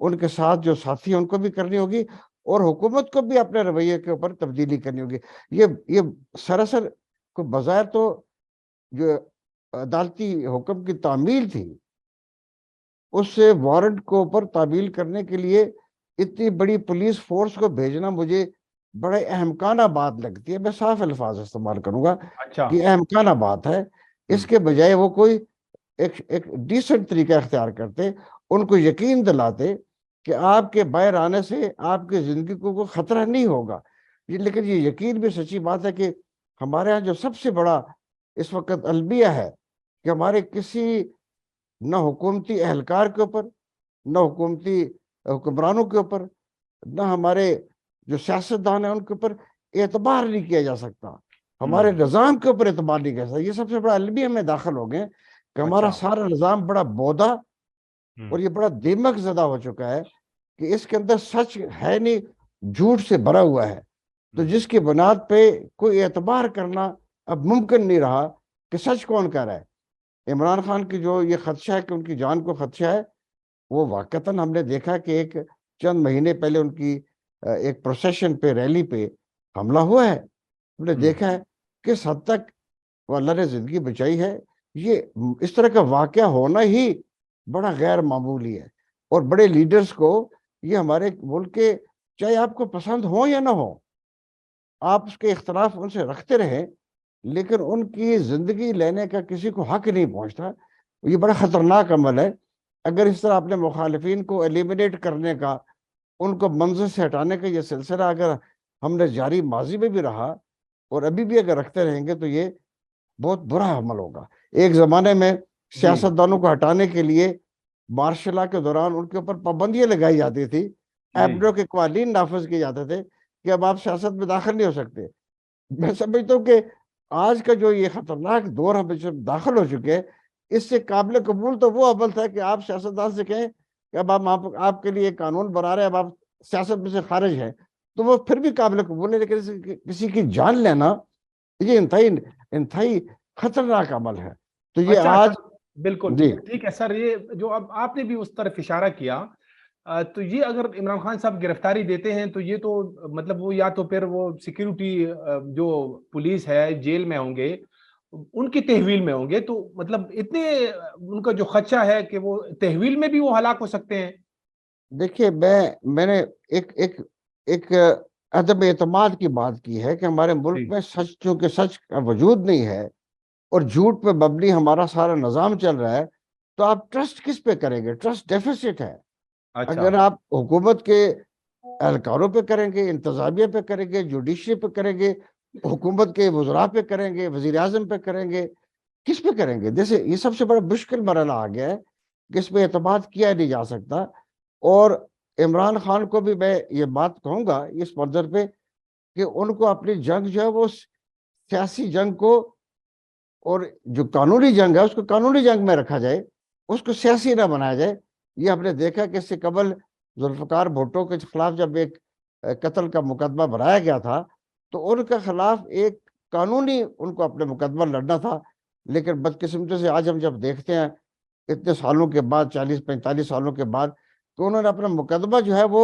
ان کے ساتھ جو ساتھی ہیں ان کو بھی کرنی ہوگی، اور حکومت کو بھی اپنے رویے کے اوپر تبدیلی کرنی ہوگی۔ یہ سراسر کو بظاہر تو جو عدالتی حکم کی تعمیل تھی، اس سے وارنٹ کو اوپر تعمیل کرنے کے لیے اتنی بڑی پولیس فورس کو بھیجنا مجھے بڑے احمقانہ بات لگتی ہے۔ میں صاف الفاظ استعمال کروں گا اچھا۔ کہ احمقانہ بات ہے۔ اس کے بجائے وہ کوئی ایک ڈیسنٹ طریقہ اختیار کرتے، ان کو یقین دلاتے کہ آپ کے باہر آنے سے آپ کی زندگی کو کوئی خطرہ نہیں ہوگا۔ لیکن یہ یقین بھی سچی بات ہے کہ ہمارے ہاں جو سب سے بڑا اس وقت المیہ ہے کہ ہمارے کسی نہ حکومتی اہلکار کے اوپر، نہ حکومتی حکمرانوں کے اوپر، نہ ہمارے جو سیاستدان ہیں ان کے اوپر اعتبار نہیں کیا جا سکتا، ہمارے نظام کے اوپر اعتبار نہیں کیا جا سکتا۔ یہ سب سے بڑا المیہ میں داخل ہو گئے کہ ہمارا سارا نظام بڑا بودا اور یہ بڑا دیمک زدہ ہو چکا ہے کہ اس کے اندر سچ ہے نہیں، جھوٹ سے بھرا ہوا ہے۔ تو جس کی بنیاد پہ کوئی اعتبار کرنا اب ممکن نہیں رہا کہ سچ کون کہہ رہا ہے۔ عمران خان کی جو یہ خدشہ ہے کہ ان کی جان کو خدشہ ہے، وہ واقعتاً ہم نے دیکھا کہ ایک چند مہینے پہلے ان کی ایک پروسیشن پہ، ریلی پہ حملہ ہوا ہے۔ ہم نے دیکھا ہے کس حد تک وہ اللہ نے زندگی بچائی ہے۔ یہ اس طرح کا واقعہ ہونا ہی بڑا غیر معمولی ہے، اور بڑے لیڈرز کو یہ ہمارے ملک کے، چاہے آپ کو پسند ہو یا نہ ہو، آپ اس کے اختلاف ان سے رکھتے رہیں، لیکن ان کی زندگی لینے کا کسی کو حق نہیں پہنچتا۔ یہ بڑا خطرناک عمل ہے۔ اگر اس طرح اپنے مخالفین کو ایلیمینیٹ کرنے کا، ان کو منظر سے ہٹانے کا یہ سلسلہ اگر ہم نے جاری ماضی میں بھی رہا اور ابھی بھی اگر رکھتے رہیں گے تو یہ بہت برا عمل ہوگا۔ ایک زمانے میں سیاستدانوں کو ہٹانے کے لیے مارشل لا کے دوران ان کے اوپر پابندیاں لگائی جاتی تھی، ایبڈو کے قوانین نافذ کیے جاتے تھے کہ اب آپ سیاست میں داخل نہیں ہو سکتے۔ میں سمجھتا ہوں کہ آج کا جو یہ خطرناک دور ہم داخل ہو چکے ہیں، اس سے قابل قبول تو وہ عمل تھا کہ آپ سیاستدان سے کہیں کہ اب آپ کے لیے قانون بنا رہے ہیں، اب آپ سیاست میں سے خارج ہیں، تو وہ پھر بھی قابل قبول ہے۔ لیکن کسی کی جان لینا یہ انتہائی خطرناک عمل ہے۔ تو یہ اچھا آج بالکل جی ٹھیک ہے سر، یہ جو اب آپ نے بھی اس طرف اشارہ کیا، تو یہ اگر عمران خان صاحب گرفتاری دیتے ہیں تو یہ تو مطلب وہ یا تو پھر وہ سیکیورٹی جو پولیس ہے جیل میں ہوں گے، ان کی تحویل میں ہوں گے، تو مطلب اتنے ان کا جو خدشہ ہے کہ وہ تحویل میں بھی وہ ہلاک ہو سکتے ہیں۔ دیکھیے، میں نے ایک عدم اعتماد کی بات کی ہے کہ ہمارے ملک میں سچ، چونکہ سچ کا وجود نہیں ہے اور جھوٹ پہ مبنی ہمارا سارا نظام چل رہا ہے، تو آپ ٹرسٹ کس پہ کریں گے؟ ٹرسٹ ڈیفیسٹ ہے۔ اچھا اگر آپ حکومت کے اہلکاروں پہ کریں گے، انتظامیہ پہ کریں گے، جوڈیشری پہ کریں گے، حکومت کے وزراء پہ کریں گے، وزیر اعظم پہ کریں گے، کس پہ کریں گے؟ جیسے یہ سب سے بڑا مشکل مرحلہ آ گیا ہے کہ اس پہ اعتماد کیا نہیں جا سکتا۔ اور عمران خان کو بھی میں یہ بات کہوں گا اس منظر پہ کہ ان کو اپنی جنگ جو ہے وہ سیاسی جنگ کو، اور جو قانونی جنگ ہے اس کو قانونی جنگ میں رکھا جائے، اس کو سیاسی نہ بنایا جائے۔ یہ ہم نے دیکھا کہ اس سے قبل ذوالفقار بھٹو کے خلاف جب ایک قتل کا مقدمہ بنایا گیا تھا تو ان کے خلاف ایک قانونی ان کو اپنے مقدمہ لڑنا تھا، لیکن بدقسمتی سے آج ہم جب دیکھتے ہیں اتنے سالوں کے بعد، 40-45 سالوں کے بعد، کہ انہوں نے اپنا مقدمہ جو ہے وہ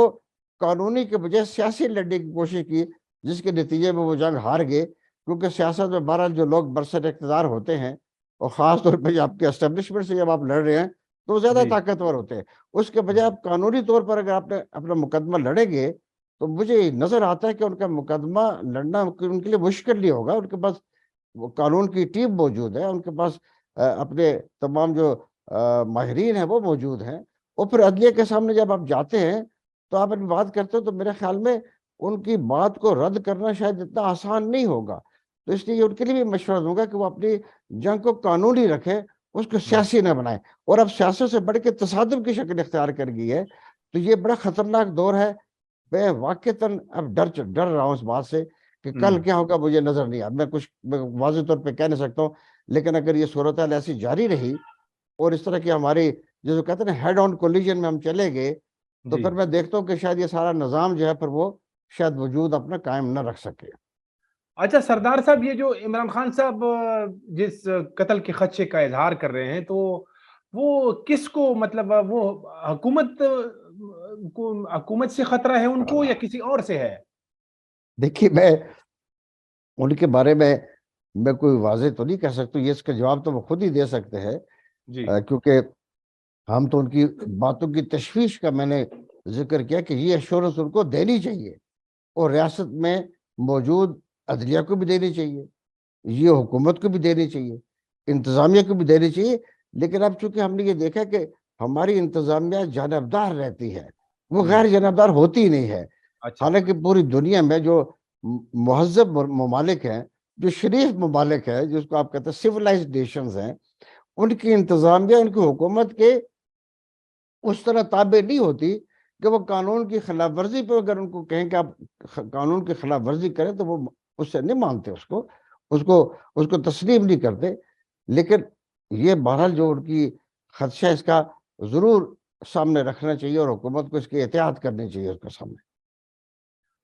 قانونی کے بجائے سیاسی لڑنے کی کوشش کی، جس کے نتیجے میں وہ جنگ ہار گئے۔ کیونکہ سیاست میں بہرحال جو لوگ برسر اقتدار ہوتے ہیں، اور خاص طور پہ آپ کے اسٹیبلشمنٹ سے جب آپ لڑ رہے ہیں تو وہ زیادہ طاقتور ہوتے ہیں، اس کے بجائے آپ قانونی طور پر اگر آپ نے اپنا مقدمہ لڑیں گے تو مجھے نظر آتا ہے کہ ان کا مقدمہ لڑنا ان کے لیے مشکل نہیں ہوگا۔ ان کے پاس وہ قانون کی ٹیم موجود ہے، ان کے پاس اپنے تمام جو ماہرین ہیں وہ موجود ہیں، اور پھر عدلیہ کے سامنے جب آپ جاتے ہیں تو آپ اپنی بات کرتے ہو تو میرے خیال میں ان کی بات کو رد کرنا شاید اتنا آسان نہیں ہوگا۔ تو اس لیے ان کے لیے بھی مشورہ دوں گا کہ وہ اپنی جنگ کو قانونی رکھیں، اس کو سیاسی نہ بنائیں۔ اور اب سیاست سے بڑھ کے تصادم کی شکل اختیار کر گئی ہے، تو یہ بڑا خطرناک دور ہے۔ میں واقعتاً اب ڈر رہا ہوں اس بات سے کہ کل کیا ہوگا مجھے نظر نہیں آتا۔ میں کچھ واضح طور پہ کہہ نہیں سکتا ہوں، لیکن اگر یہ صورتحال ایسی جاری رہی اور اس طرح کی ہماری جو کہتے ہیں ہیڈ آن کولیجن میں ہم چلے گئے، تو پھر میں دیکھتا ہوں کہ شاید یہ سارا نظام جو ہے پھر وہ شاید وجود اپنا قائم نہ رکھ سکے۔ اچھا سردار صاحب، یہ جو عمران خان صاحب جس قتل کے خدشے کا اظہار کر رہے ہیں، تو وہ کس کو، مطلب وہ حکومت حکومت سے خطرہ ہے ان کو یا کسی اور سے ہے؟ دیکھیے میں ان کے بارے میں کوئی واضح تو نہیں کہہ سکتا، یہ اس کا جواب تو وہ خود ہی دے سکتے ہیں، جی کیونکہ ہم تو ان کی باتوں کی تشویش کا میں نے ذکر کیا کہ یہ ایشورنس ان کو دینی چاہیے، اور ریاست میں موجود عدلیہ کو بھی دینی چاہیے، یہ حکومت کو بھی دینی چاہیے، انتظامیہ کو بھی دینی چاہیے۔ لیکن اب چونکہ ہم نے یہ دیکھا کہ ہماری انتظامیہ جانبدار رہتی ہے، وہ غیر جانبدار ہوتی نہیں ہے، اچھا حالانکہ پوری دنیا میں جو مہذب ممالک ہیں، جو شریف ممالک ہیں، جس کو آپ کہتے ہیں سیولائزڈ نیشنز ہیں، ان کی انتظامیہ ان کی حکومت کے اس طرح تابع نہیں ہوتی کہ وہ قانون کی خلاف ورزی پہ اگر ان کو کہیں کہ آپ قانون کی خلاف ورزی کریں تو وہ اس سے نہیں مانتے، اس کو تسلیم نہیں کرتے۔ لیکن یہ بہرحال جو ان کی خدشہ اس کا ضرور سامنے رکھنا چاہیے، اور حکومت کو اس کی احتیاط کرنی چاہیے اس کے سامنے۔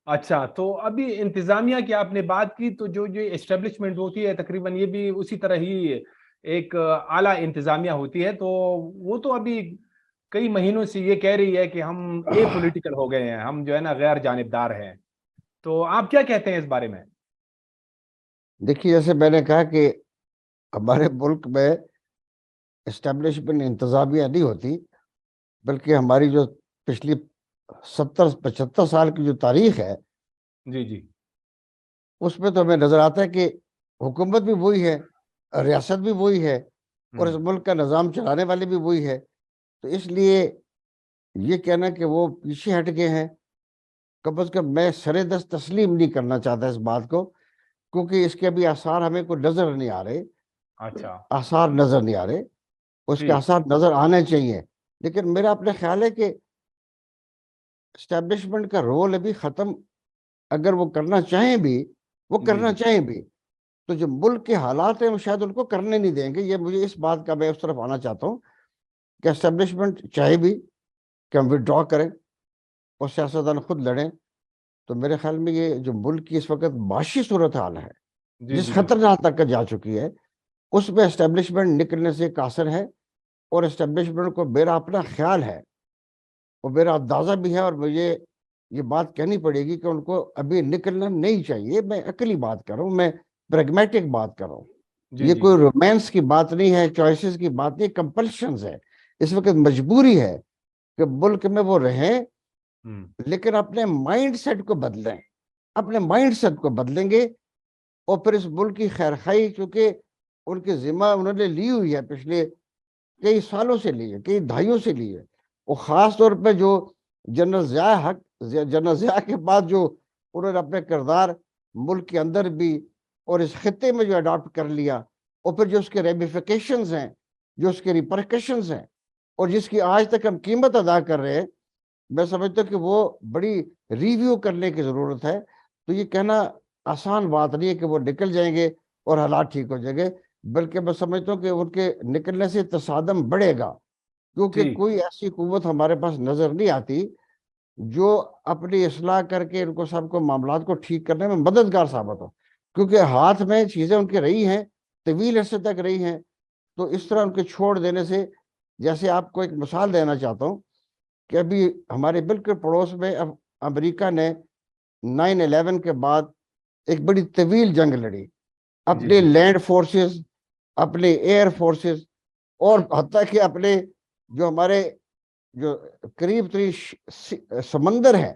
اچھا، تو ابھی انتظامیہ کی آپ نے بات کی، تو جو اسٹیبلشمنٹ ہوتی ہے تقریباً یہ بھی اسی طرح ہی ایک اعلیٰ انتظامیہ ہوتی ہے، تو وہ تو ابھی کئی مہینوں سے یہ کہہ رہی ہے کہ ہم اے پولیٹیکل ہو گئے ہیں، ہم جو ہے نا غیر جانبدار ہیں، تو آپ کیا کہتے ہیں اس بارے میں؟ دیکھیے جیسے میں نے کہا کہ ہمارے ملک میں اسٹیبلشمنٹ انتظامیہ نہیں ہوتی، بلکہ ہماری جو پچھلی 70-75 سال کی جو تاریخ ہے جی جی اس میں تو ہمیں نظر آتا ہے کہ حکومت بھی وہی ہے، ریاست بھی وہی ہے، اور اس ملک کا نظام چلانے والے بھی وہی ہے۔ تو اس لیے یہ کہنا کہ وہ پیچھے ہٹ گئے ہیں، کم از کم میں سر دست تسلیم نہیں کرنا چاہتا اس بات کو، کیونکہ اس کے ابھی آثار ہمیں کوئی نظر نہیں آ رہے، اچھا آثار نظر نہیں آ رہے، اس کے ٹھیک آثار نظر آنے چاہیے۔ لیکن میرا اپنا خیال ہے کہ اسٹیبلشمنٹ کا رول ابھی ختم، اگر وہ کرنا چاہیں بھی، وہ جی کرنا جی چاہیں بھی تو جو ملک کے حالات ہیں وہ شاید ان کو کرنے نہیں دیں گے۔ یہ مجھے اس بات کا میں اس طرف آنا چاہتا ہوں کہ اسٹیبلشمنٹ چاہے بھی کہ ہم وڈرا کریں اور سیاستدان خود لڑیں، تو میرے خیال میں یہ جو ملک کی اس وقت معاشی صورتحال ہے جی جس جی بالکل خطرناک تک جا چکی ہے، اس میں اسٹیبلشمنٹ نکلنے سے قاصر ہے، اور اسٹیبلشمنٹ کو میرا اپنا خیال ہے اور میرا اندازہ بھی ہے، اور مجھے یہ بات کہنی پڑے گی کہ ان کو ابھی نکلنا نہیں چاہیے۔ میں عقلی بات کر رہا ہوں، میں پریگمیٹک بات کر رہا ہوں، جی یہ جی کوئی رومانس کی بات نہیں ہے، چوائسز کی بات نہیں، کمپلشنز ہے، اس وقت مجبوری ہے کہ ملک میں وہ رہیں، لیکن اپنے مائنڈ سیٹ کو بدلیں، اپنے مائنڈ سیٹ کو بدلیں گے، اور پھر اس ملک کی خیرخواہی چونکہ ان کی ذمہ انہوں نے لی ہوئی ہے، پچھلے کئی سالوں سے لی ہے، کئی دہائیوں سے لی ہے، اور خاص طور پہ جو جنرل ضیاء کے بعد جو انہوں نے اپنے کردار ملک کے اندر بھی اور اس خطے میں جو اڈاپٹ کر لیا، اور پھر جو اس کے ریمیفیکیشنز ہیں، جو اس کے ریپرکشنز ہیں، اور جس کی آج تک ہم قیمت ادا کر رہے ہیں، میں سمجھتا ہوں کہ وہ بڑی ریویو کرنے کی ضرورت ہے۔ تو یہ کہنا آسان بات نہیں ہے کہ وہ نکل جائیں گے اور حالات ٹھیک ہو جائیں گے، بلکہ میں سمجھتا ہوں کہ ان کے نکلنے سے تصادم بڑھے گا، کیونکہ ٹھیک کوئی ایسی قوت ہمارے پاس نظر نہیں آتی جو اپنی اصلاح کر کے ان کو سب کو معاملات کو ٹھیک کرنے میں مددگار ثابت ہو، کیونکہ ہاتھ میں چیزیں ان کے رہی ہیں، طویل عرصے تک رہی ہیں۔ تو اس طرح ان کے چھوڑ دینے سے، جیسے آپ کو ایک مثال دینا چاہتا ہوں کہ ابھی ہمارے بالکل پڑوس میں امریکہ نے 9/11 کے بعد ایک بڑی طویل جنگ لڑی، جی اپنے جی لینڈ فورسز، اپنے ایئر فورسز، اور حتیٰ کہ اپنے جو ہمارے جو قریب ترین سمندر ہے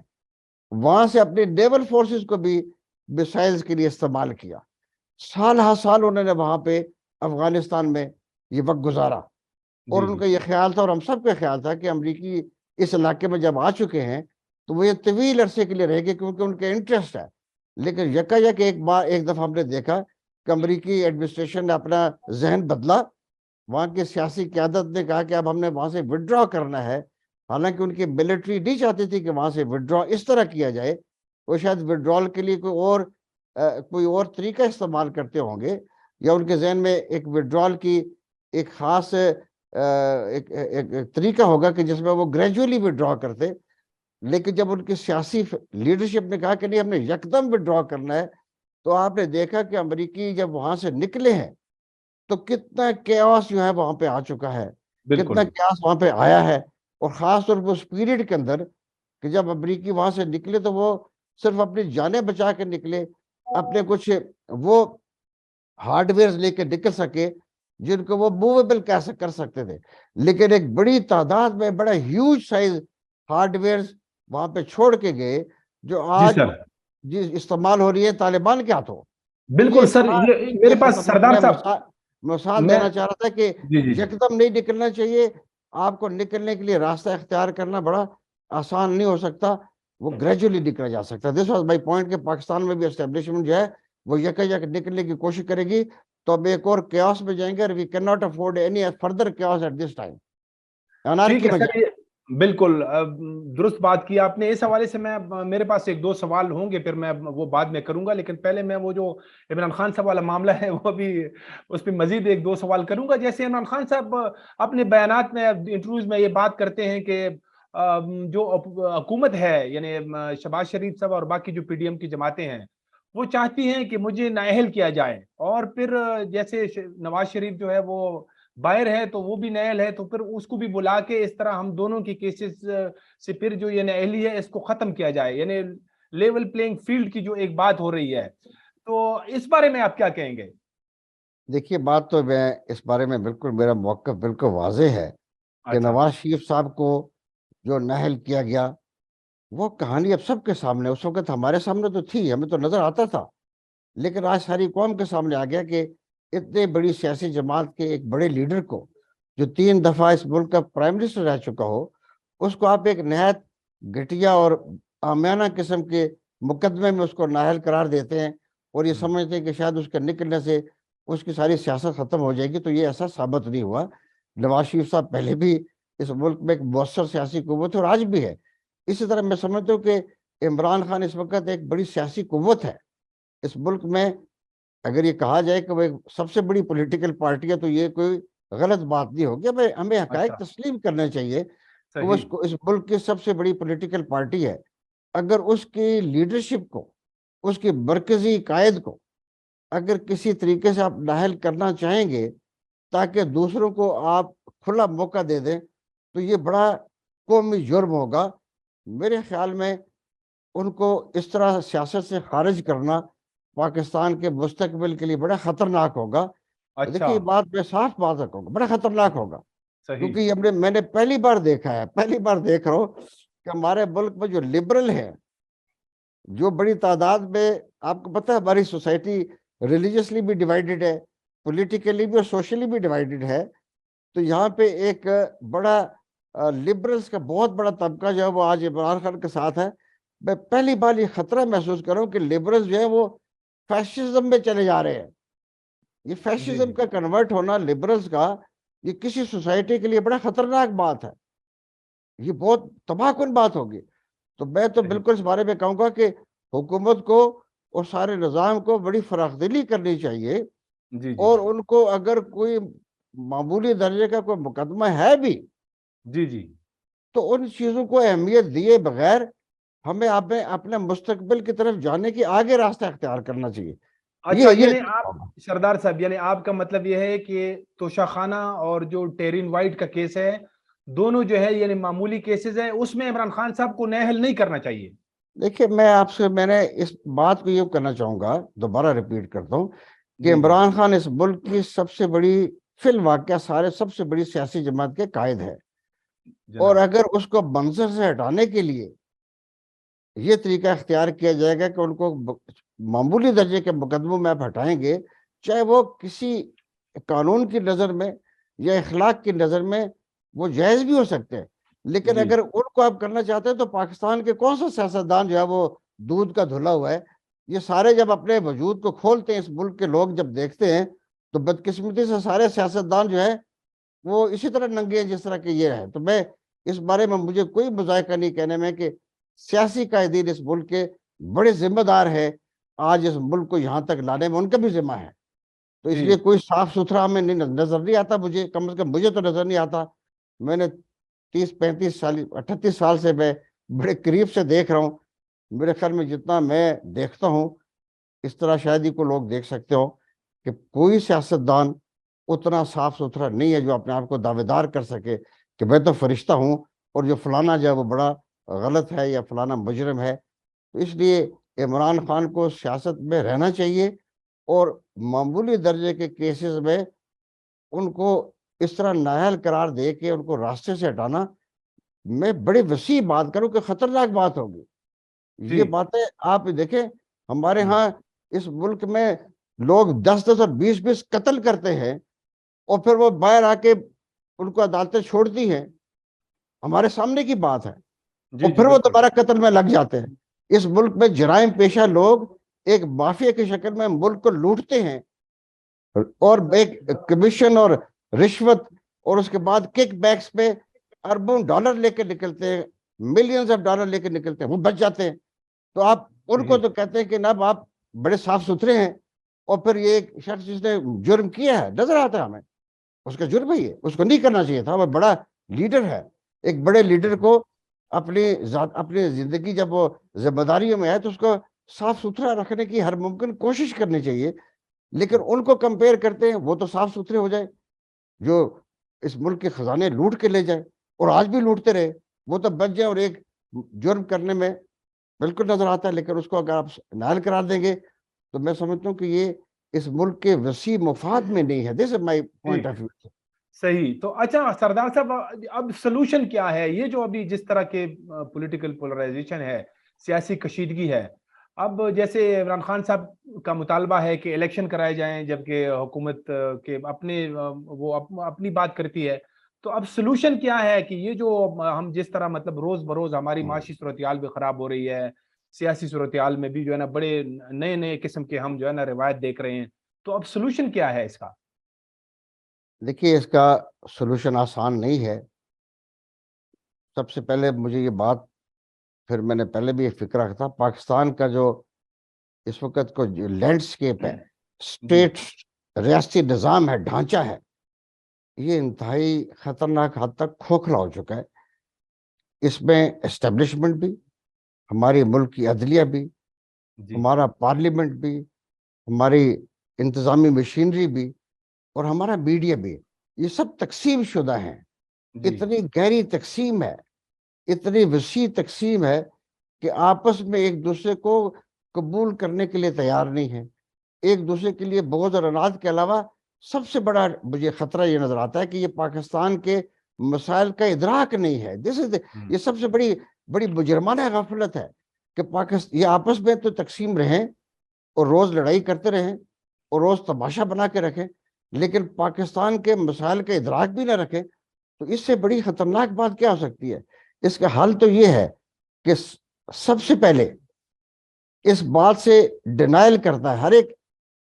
وہاں سے اپنے نیول فورسز کو بھی میسائلز کے لیے استعمال کیا۔ سال ہر سال انہوں نے وہاں پہ افغانستان میں یہ وقت گزارا، اور جی ان جی کا یہ خیال تھا، اور ہم سب کا خیال تھا کہ امریکی اس علاقے میں جب آ چکے ہیں تو وہ یہ طویل عرصے کے لیے رہ گئے، کیونکہ ان کا انٹرسٹ ہے۔ لیکن یک ایک دفعہ ہم نے دیکھا کہ امریکی ایڈمنسٹریشن نے اپنا ذہن بدلا، وہاں کی سیاسی قیادت نے کہا کہ اب ہم نے وہاں سے وڈرا کرنا ہے، حالانکہ ان کی ملٹری نہیں چاہتی تھی کہ وہاں سے وڈرا اس طرح کیا جائے، وہ شاید وڈرال کے لیے کوئی اور طریقہ استعمال کرتے ہوں گے، یا ان کے ذہن میں ایک وڈرال کی ایک خاص ایک طریقہ ہوگا کہ جس میں وہ گریجولی وڈرا کرتے۔ لیکن جب ان کی سیاسی لیڈرشپ نے کہا کہ نہیں ہم نے یکدم وڈرا کرنا ہے، تو آپ نے دیکھا کہ امریکی جب وہاں سے نکلے ہیں تو کتنا کیاس جو ہے وہاں پہ آ چکا ہے، بالکل کتنا کیاس وہاں پہ آیا ہے، اور خاص طور پر اس پیریڈ کے اندر کہ جب امریکی وہاں سے نکلے تو وہ صرف اپنی جانیں بچا کے نکلے, اپنے کچھ وہ ہارڈ ویئر لے کے نکل سکے جن کو وہ موویبل کیسے کر سکتے تھے, لیکن ایک بڑی تعداد میں بڑا ہیوج سائز ہارڈ ویئر وہاں پہ چھوڑ کے گئے جو جی آج سر, جی استعمال ہو رہی ہے طالبان کے ہاتھوں. تو یہ بالکل سر, بڑا یہ میرے پاس خطرناک, سردار میں صاحب, مثال میں دینا چاہ رہا تھا کہ جی جی جی یکدم نہیں نکلنا چاہیے. آپ کو نکلنے کے لیے راستہ اختیار کرنا بڑا آسان نہیں ہو سکتا, وہ گریجولی نکلا جا سکتا ہے. دس واز مائی پوائنٹ کہ پاکستان میں بھی اسٹیبلشمنٹ جو ہے وہ یک نکلنے کی کوشش کرے گی تو اب ایک اور کیاس میں جائیں گے, اور we can not afford any further chaos at this time. ٹھیک انارکی ہے میں سر, یہ بالکل درست بات کی آپ نے. اس حوالے سے میں, میرے پاس ایک دو سوال ہوں گے, پھر میں وہ بعد میں کروں گا, لیکن پہلے میں وہ جو عمران خان صاحب والا معاملہ ہے وہ بھی اس پہ مزید ایک دو سوال کروں گا. جیسے عمران خان صاحب اپنے بیانات میں, انٹرویوز میں یہ بات کرتے ہیں کہ جو حکومت ہے, یعنی شہباز شریف صاحب اور باقی جو پی ڈی ایم کی جماعتیں ہیں, وہ چاہتی ہیں کہ مجھے نااہل کیا جائے, اور پھر جیسے نواز شریف جو ہے وہ باہر ہے تو وہ بھی نااہل ہے, تو پھر اس کو بھی بلا کے اس طرح ہم دونوں کی کیسز سے پھر جو یہ نااہلی ہے اس کو ختم کیا جائے, یعنی لیول پلینگ فیلڈ کی جو ایک بات ہو رہی ہے. تو اس بارے میں آپ کیا کہیں گے؟ دیکھیے, بات تو میں اس بارے میں بالکل, میرا موقف بالکل واضح ہے کہ اچھا, نواز شریف صاحب کو جو نااہل کیا گیا وہ کہانی اب سب کے سامنے, اس وقت ہمارے سامنے تو تھی, ہمیں تو نظر آتا تھا, لیکن آج ساری قوم کے سامنے آ گیا کہ اتنے بڑی سیاسی جماعت کے ایک بڑے لیڈر کو, جو 3 دفعہ اس ملک کا پرائم منسٹر رہ چکا ہو, اس کو آپ ایک نہایت گھٹیا اور عامیانہ قسم کے مقدمے میں اس کو نااہل قرار دیتے ہیں, اور یہ سمجھتے ہیں کہ شاید اس کے نکلنے سے اس کی ساری سیاست ختم ہو جائے گی. تو یہ ایسا ثابت نہیں ہوا. نواز شریف صاحب پہلے بھی اس ملک میں ایک مؤثر سیاسی قوت ہے اور آج بھی ہے. اسی طرح میں سمجھتا ہوں کہ عمران خان اس وقت ایک بڑی سیاسی قوت ہے اس ملک میں. اگر یہ کہا جائے کہ وہ ایک سب سے بڑی پولیٹیکل پارٹی ہے تو یہ کوئی غلط بات نہیں ہوگی. ہمیں حقائق اچھا, تسلیم کرنے چاہیے کہ وہ صحیح, اس ملک کی سب سے بڑی پولیٹیکل پارٹی ہے. اگر اس کی لیڈرشپ کو, اس کی مرکزی قائد کو اگر کسی طریقے سے آپ نااہل کرنا چاہیں گے تاکہ دوسروں کو آپ کھلا موقع دے دیں, تو یہ بڑا قومی جرم ہوگا. میرے خیال میں ان کو اس طرح سیاست سے خارج کرنا پاکستان کے مستقبل کے لیے بڑا خطرناک ہوگا. اچھا, دیکھیے, یہ بات میں صاف بات رکھوں گا, بڑا خطرناک ہوگا, صحیح, کیونکہ میں نے پہلی بار دیکھا ہے, پہلی بار دیکھ رہا ہوں کہ ہمارے ملک میں جو لبرل ہیں, جو بڑی تعداد میں, آپ کو پتہ ہے ہماری سوسائٹی ریلیجیسلی بھی ڈیوائیڈڈ ہے, پولیٹیکلی بھی اور سوشلی بھی ڈیوائیڈڈ ہے. تو یہاں پہ ایک بڑا لبرلز کا بہت بڑا طبقہ جو ہے وہ آج عمران خان کے ساتھ ہے. میں پہلی بار یہ خطرہ محسوس کروں کہ لبرلز جو ہے وہ فیشزم میں چلے جا رہے ہیں. یہ جی فیشزم کا کنورٹ ہونا لبرلز کا, یہ کسی سوسائٹی کے لیے بڑا خطرناک بات ہے, یہ بہت تباہ کن بات ہوگی. تو میں تو صحیح, بالکل اس بارے میں کہوں گا کہ حکومت کو اور سارے نظام کو بڑی فراخ دلی کرنی چاہیے, جی جی اور ان کو اگر کوئی معمولی درجے کا کوئی مقدمہ ہے بھی جی جی, تو ان چیزوں کو اہمیت دیے بغیر ہمیں اپنے مستقبل کی طرف جانے کی آگے راستہ اختیار کرنا چاہیے. اچھا, یہ یعنی آپ سردار صاحب, یعنی آپ کا مطلب یہ ہے کہ توشہ خانہ اور جو ٹیرین وائٹ کا کیس ہے, دونوں جو ہے یعنی معمولی کیسز ہیں, اس میں عمران خان صاحب کو نااہل نہیں کرنا چاہیے. دیکھیے, میں نے اس بات کو یہ کرنا چاہوں گا, دوبارہ ریپیٹ کرتا ہوں کہ جی جی, عمران خان اس ملک کی سب سے بڑی, فی الواقعہ سب سے بڑی سیاسی جماعت کے قائد ہے, اور جناب, اگر اس کو منصب سے ہٹانے کے لیے یہ طریقہ اختیار کیا جائے گا کہ ان کو معمولی درجے کے مقدموں میں آپ ہٹائیں گے, چاہے وہ کسی قانون کی نظر میں یا اخلاق کی نظر میں وہ جائز بھی ہو سکتے ہیں, لیکن جی اگر ان کو آپ کرنا چاہتے ہیں تو پاکستان کے کون سا سیاستدان جو ہے وہ دودھ کا دھلا ہوا ہے. یہ سارے جب اپنے وجود کو کھولتے ہیں, اس ملک کے لوگ جب دیکھتے ہیں, تو بدقسمتی سے سارے سیاستدان جو ہے وہ اسی طرح ننگے ہیں جس طرح کہ یہ ہے. تو میں اس بارے میں, مجھے کوئی مذائقہ نہیں کہنے میں کہ سیاسی قائدین اس ملک کے بڑے ذمہ دار ہیں, آج اس ملک کو یہاں تک لانے میں ان کا بھی ذمہ ہے. تو اس جی لیے کوئی صاف ستھرا ہمیں نظر نہیں آتا, مجھے کم از کم مجھے تو نظر نہیں آتا. میں نے 30-35 سال 38 سال سے میں بڑے قریب سے دیکھ رہا ہوں. میرے خیال میں جتنا میں دیکھتا ہوں اس طرح شاید ہی کو لوگ دیکھ سکتے ہو کہ کوئی سیاستدان اتنا صاف ستھرا نہیں ہے جو اپنے آپ کو دعوے دار کر سکے کہ میں تو فرشتہ ہوں اور جو فلانا جو ہے وہ بڑا غلط ہے یا فلانا مجرم ہے. تو اس لیے عمران خان کو سیاست میں رہنا چاہیے اور معمولی درجے کے کیسز میں ان کو اس طرح نااہل قرار دے کے ان کو راستے سے ہٹانا میں بڑی وسیع بات کروں کہ خطرناک بات ہوگی. یہ باتیں آپ دیکھیں ہمارے ہاں اس ملک میں لوگ 10-10 اور 20-20 قتل کرتے ہیں اور پھر وہ باہر آ کے ان کو عدالتیں چھوڑتی ہیں. ہمارے سامنے کی بات ہے. اور پھر وہ دوبارہ قتل میں لگ جاتے ہیں. اس ملک میں جرائم پیشہ لوگ ایک مافیا کی شکل میں ملک کو لوٹتے ہیں اور ایک کمیشن اور رشوت اور اس کے بعد کک بیکس پہ اربوں ڈالر لے کے نکلتے ہیں, ملینز آف ڈالر لے کے نکلتے ہیں, وہ بچ جاتے ہیں. تو آپ ان کو تو کہتے ہیں کہ جناب آپ بڑے صاف ستھرے ہیں, اور پھر یہ ایک شخص جس نے جرم کیا ہے نظر آتا ہے ہمیں اس کا جرم ہی ہے, اس کو نہیں کرنا چاہیے تھا. وہ بڑا لیڈر ہے. ایک بڑے لیڈر کو اپنی زندگی جب وہ ذمہ داریوں میں ہے تو اس کو صاف ستھرا رکھنے کی ہر ممکن کوشش کرنی چاہیے. لیکن ان کو کمپیئر کرتے ہیں وہ تو صاف ستھرے ہو جائے جو اس ملک کے خزانے لوٹ کے لے جائے, اور آج بھی لوٹتے رہے, وہ تو بچ جائے اور ایک جرم کرنے میں بالکل نظر آتا ہے. لیکن اس کو اگر آپ نااہل قرار دیں گے تو میں سمجھتا ہوں کہ یہ اس ملک کے وسیع مفاد میں نہیں ہے. دس از مائی پوائنٹ آف ویو. صحیح. تو اچھا سردار صاحب, اب سلوشن کیا ہے؟ یہ جو ابھی جس طرح کے پولیٹیکل پولرائزیشن ہے, سیاسی کشیدگی ہے, اب جیسے عمران خان صاحب کا مطالبہ ہے کہ الیکشن کرائے جائیں جبکہ حکومت کے وہ اپنی بات کرتی ہے, تو اب سلوشن کیا ہے کہ یہ جو ہم جس طرح مطلب روز بروز ہماری معاشی صورتحال بھی خراب ہو رہی ہے, سیاسی صورتحال میں بھی جو ہے نا بڑے نئے نئے قسم کے ہم جو ہے نا روایت دیکھ رہے ہیں, تو اب سلوشن کیا ہے اس کا؟ دیکھیے اس کا سلوشن آسان نہیں ہے. سب سے پہلے مجھے یہ بات, پھر میں نے پہلے بھی ایک فکر رکھا تھا, پاکستان کا جو اس وقت کو لینڈسکیپ ہے, اسٹیٹ ریاستی نظام ہے, ڈھانچہ ہے, یہ انتہائی خطرناک حد تک کھوکھلا ہو چکا ہے. اس میں اسٹیبلشمنٹ بھی, ہماری ملک کی عدلیہ بھی, ہمارا پارلیمنٹ بھی, ہماری انتظامی مشینری بھی اور ہمارا میڈیا بھی, یہ سب تقسیم شدہ ہیں. اتنی گہری تقسیم ہے, اتنی وسیع تقسیم ہے کہ آپس میں ایک دوسرے کو قبول کرنے کے لیے تیار نہیں ہے. ایک دوسرے کے لیے بغض اور عناد کے علاوہ سب سے بڑا مجھے خطرہ یہ نظر آتا ہے کہ یہ پاکستان کے مسائل کا ادراک نہیں ہے. یہ سب سے بڑی مجرمانہ غفلت ہے کہ پاکستان یہ آپس میں تو تقسیم رہیں اور روز لڑائی کرتے رہیں اور روز تماشا بنا کے رکھیں, لیکن پاکستان کے مسائل کا ادراک بھی نہ رکھیں. تو اس سے بڑی خطرناک بات کیا ہو سکتی ہے؟ اس کا حل تو یہ ہے کہ سب سے پہلے اس بات سے ڈینائل کرتا ہے, ہر ایک